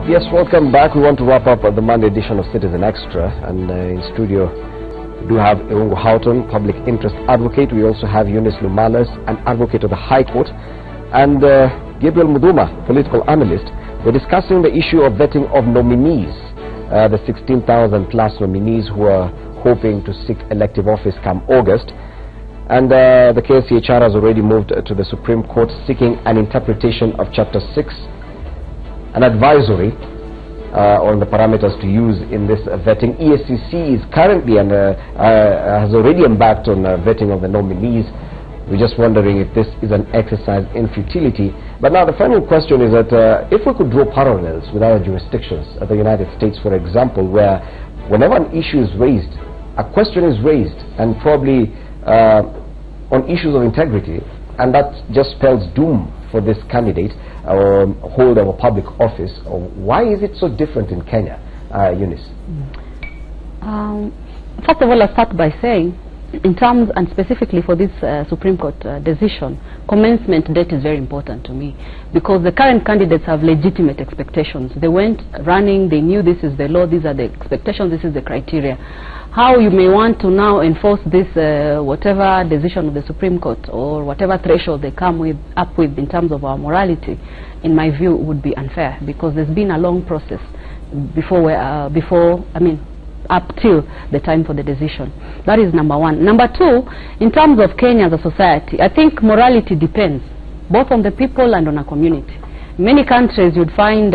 Yes, welcome back. We want to wrap up the Monday edition of Citizen Extra, and in studio we do have Irungu Houghton, public interest advocate. We also have Eunice Lumalas, an advocate of the High Court, and Gabriel Muduma, political analyst. We're discussing the issue of vetting of nominees, the 16,000 plus nominees who are hoping to seek elective office come August. And the KCHR has already moved to the Supreme Court seeking an interpretation of Chapter 6, an advisory on the parameters to use in this vetting. ESCC is currently and has already embarked on vetting of the nominees. We're just wondering if this is an exercise in futility. But now the final question is that if we could draw parallels with other jurisdictions, the United States, for example, where whenever an issue is raised, a question is raised, and probably on issues of integrity, and that just spells doom for this candidate or holder of a public office. Why is it so different in Kenya, Eunice? First of all, I'll start by saying, in terms and specifically for this Supreme Court decision, commencement date is very important to me, because the current candidates have legitimate expectations. They went running, they knew this is the law, these are the expectations, this is the criteria. How you may want to now enforce this whatever decision of the Supreme Court or whatever threshold they come up with in terms of our morality, in my view, would be unfair, because there's been a long process up till the time for the decision. That is number one. Number two, in terms of Kenya as a society, I think morality depends both on the people and on a community. In many countries you'd find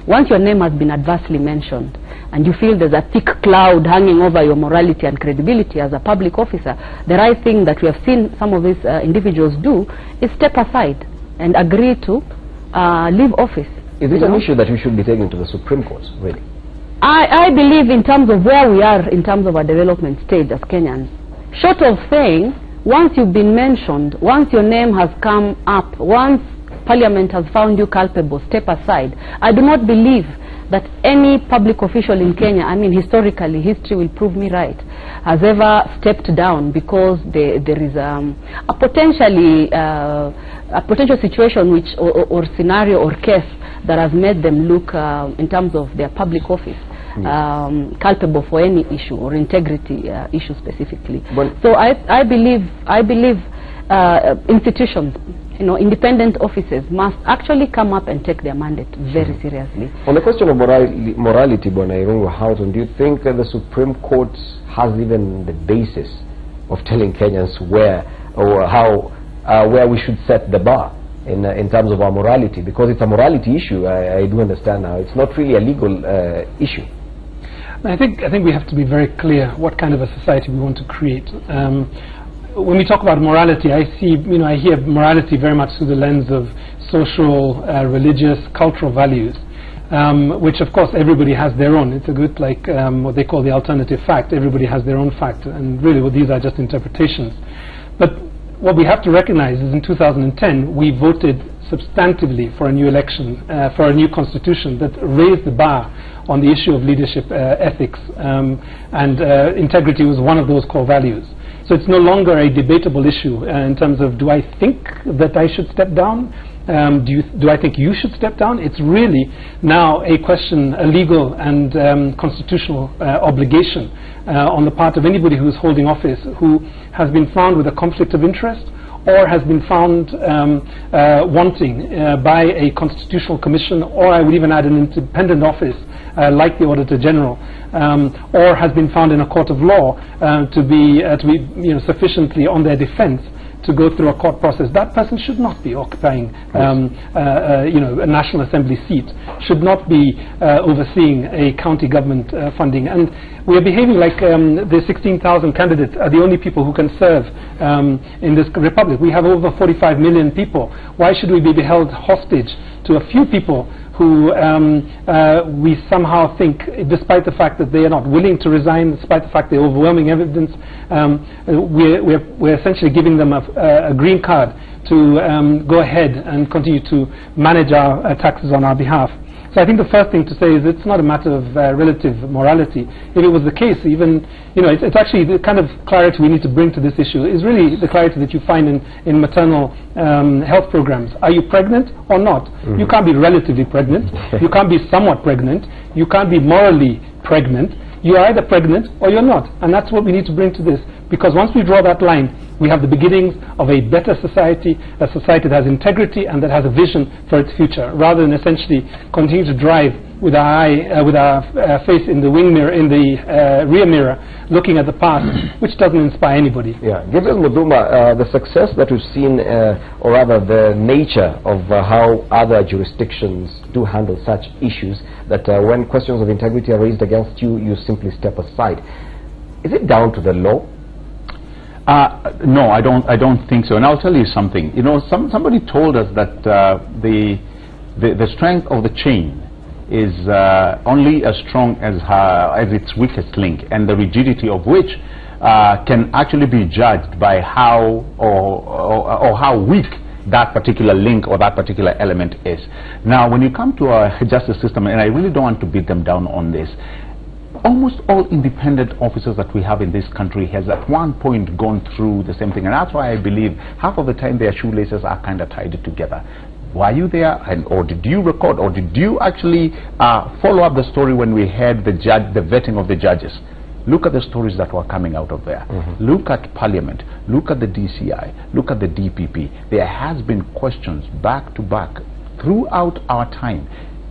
once your name has been adversely mentioned and you feel there's a thick cloud hanging over your morality and credibility as a public officer, the right thing that we have seen some of these individuals do is step aside and agree to leave office. Is this an issue that we should be taking to the Supreme Court, really? I believe, in terms of where we are in terms of our development stage as Kenyans, short of saying, once you've been mentioned, once your name has come up, once Parliament has found you culpable, step aside. I do not believe that any public official in Kenya, historically, history will prove me right, has ever stepped down because there is a potential situation which or scenario or case that has made them look in terms of their public office culpable for any issue or integrity issue specifically. So I believe institutions, independent offices must actually come up and take their mandate very seriously. On the question of morality, Bwana Irungu Houghton, do you think that the Supreme Court has even the basis of telling Kenyans where or how where we should set the bar in terms of our morality? Because it's a morality issue, I do understand now. It's not really a legal issue. I think we have to be very clear what kind of a society we want to create. When we talk about morality, I hear morality very much through the lens of social, religious, cultural values, which of course everybody has their own. It's a bit like what they call the alternative fact. Everybody has their own fact, and really these are just interpretations. But what we have to recognize is in 2010 we voted substantively for a new election, for a new constitution that raised the bar on the issue of leadership ethics, and integrity was one of those core values. So it's no longer a debatable issue in terms of, do I think that I should step down? Do I think you should step down? It's really now a question, a legal and constitutional obligation on the part of anybody who is holding office who has been found with a conflict of interest or has been found wanting by a constitutional commission, or I would even add an independent office like the Auditor General, or has been found in a court of law to be sufficiently on their defense to go through a court process. That person should not be occupying a National Assembly seat, should not be overseeing a county government funding. And we are behaving like the 16,000 candidates are the only people who can serve in this republic. We have over 45 million people. Why should we be held hostage to a few people who we somehow think, despite the fact that they are not willing to resign, despite the fact they're overwhelming evidence, we're essentially giving them a green card to go ahead and continue to manage our taxes on our behalf. So I think the first thing to say is it's not a matter of relative morality. If it was the case, even, it's actually the kind of clarity we need to bring to this issue is really the clarity that you find in maternal health programs. Are you pregnant or not? You can't be relatively pregnant. You can't be somewhat pregnant. You can't be morally pregnant. You are either pregnant or you're not. And that's what we need to bring to this. Because once we draw that line, we have the beginnings of a better society, a society that has integrity and that has a vision for its future, rather than essentially continue to drive with our face in the rear mirror, looking at the past, which doesn't inspire anybody. Yeah, Gabriel Muduma, the success that we've seen, or rather the nature of how other jurisdictions do handle such issues, that when questions of integrity are raised against you, you simply step aside. Is it down to the law? No, I don't think so. And I'll tell you something. Somebody told us that the strength of the chain is only as strong as its weakest link, and the rigidity of which can actually be judged by how or how weak that particular link or that particular element is. Now, when you come to our justice system, and I really don't want to beat them down on this, almost all independent officers that we have in this country has at one point gone through the same thing, and that's why I believe half of the time their shoelaces are kind of tied together. Were you there, or did you record, or did you actually follow up the story when we had the vetting of the judges? Look at the stories that were coming out of there. Look at Parliament, look at the DCI, look at the DPP. There has been questions back to back throughout our time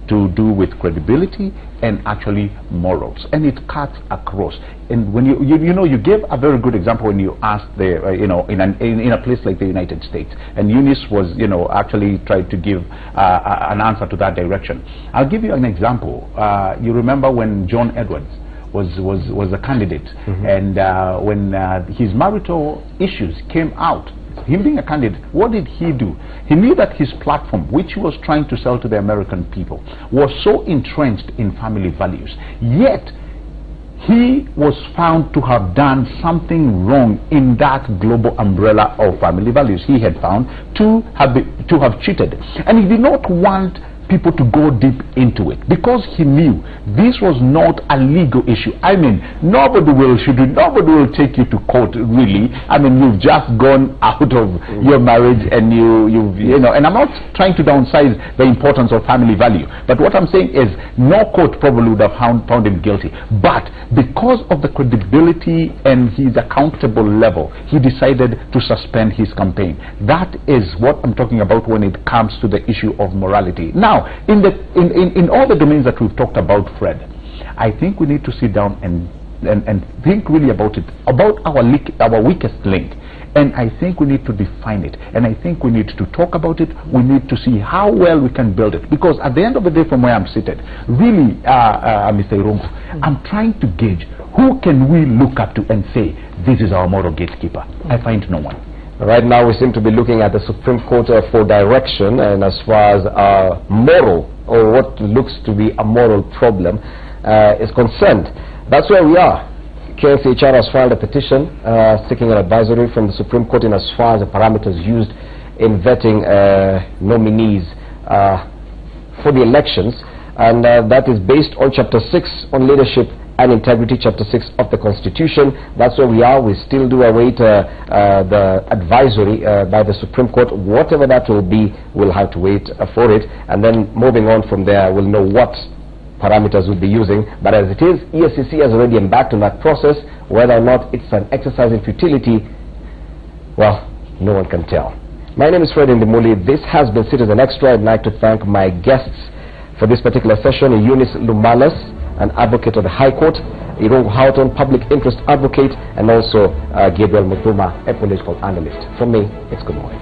to do with credibility and actually morals, and it cuts across. And when you gave a very good example when you asked the in a place like the United States, and Eunice was actually tried to give an answer to that direction. I'll give you an example. You remember when John Edwards was a candidate, and when his marital issues came out, him being a candidate, what did he do? He knew that his platform, which he was trying to sell to the American people, was so entrenched in family values. Yet, he was found to have done something wrong in that global umbrella of family values. He had found to have cheated. And he did not want people to go deep into it, because he knew this was not a legal issue. I mean, nobody will take you to court, really. I mean, you've just gone out of your marriage, and and I'm not trying to downsize the importance of family value, but what I'm saying is no court probably would have found him guilty, but because of the credibility and his accountable level, he decided to suspend his campaign. That is what I'm talking about when it comes to the issue of morality. Now, in all the domains that we've talked about, Fred, I think we need to sit down and think really about it, about our weakest link. And I think we need to define it, and I think we need to talk about it. We need to see how well we can build it, because at the end of the day, from where I'm seated, really, Mr. Irungu, I'm trying to gauge who can we look up to and say, this is our moral gatekeeper. I find no one. Right now we seem to be looking at the Supreme Court for direction, and as far as moral, or what looks to be a moral problem is concerned. That's where we are. KNCHR has filed a petition seeking an advisory from the Supreme Court in as far as the parameters used in vetting nominees for the elections, and that is based on Chapter 6 on leadership and integrity, Chapter 6 of the Constitution. That's where we are. We still do await the advisory by the Supreme Court. Whatever that will be, we'll have to wait for it, and then moving on from there, we'll know what parameters we'll be using. But as it is, EFCC has already embarked on that process. Whether or not it's an exercise in futility, well, no one can tell. My name is Fred Ndimuli. This has been Citizen Extra. I'd like to thank my guests for this particular session: Eunice Lumalas, an advocate of the High Court; Irungu Houghton, public interest advocate; and also Gabriel Muduma, a political analyst. From me, it's good morning.